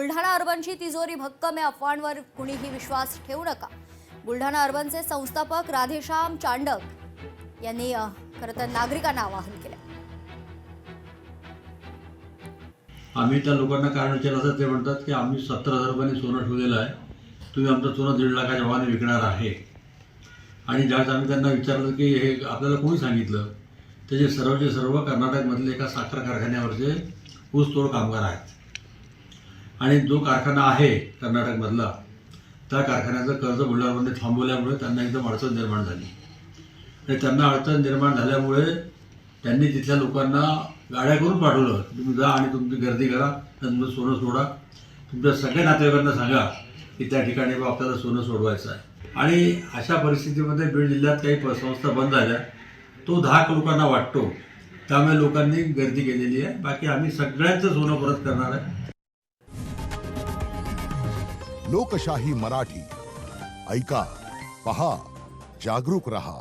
बुलढाणा अर्बनची तिजोरी भक्कम आहे, अफवांवर कुणीही विश्वास ठेवू नका। बुलढाणा अर्बनचे संस्थापक राधेश्याम चांडक यांनी खरं तर नागरिकांना आवाहन केलं। आम्ही त्या लोकांना कारण विचारलं तर ते म्हणतात की आम्ही 17,000 रुपयांनी सोनं ठेवलेलं आहे, तुम्ही आमचं सोनं 1.5 लाखाच्या भावाने विकणार आहे। आणि ज्यावेळेस आम्ही त्यांना विचारलं की हे आपल्याला कोणी सांगितलं, त्याचे सर्वचे सर्व कर्नाटकमधले एका साखर कारखान्यावरचे ऊसतोड कामगार आहेत। आणि जो कारखाना आहे कर्नाटकमधला, त्या कारखान्याचं कर्ज बुलढाण्यामध्ये थांबवल्यामुळे त्यांना एकदम अडचण निर्माण झाली। आणि त्यांना अडचण निर्माण झाल्यामुळे त्यांनी तिथल्या लोकांना गाड्या करून पाठवलं, तुम्ही जा आणि तुमची गर्दी करा, तुमचं सोनं सोडा, तुमच्या सगळ्या नातेवाईकांना सांगा की त्या ठिकाणी आपल्याला सोनं सोडवायचं आहे। आणि अशा परिस्थितीमध्ये बीड जिल्ह्यात काही संस्था बंद झाल्या, तो धाक लोकांना वाटतो, त्यामुळे लोकांनी गर्दी केलेली आहे। बाकी आम्ही सगळ्यांचं सोनं परत करणार आहे। लोकशाही मराठी ऐका, पहा, जागरूक रहा।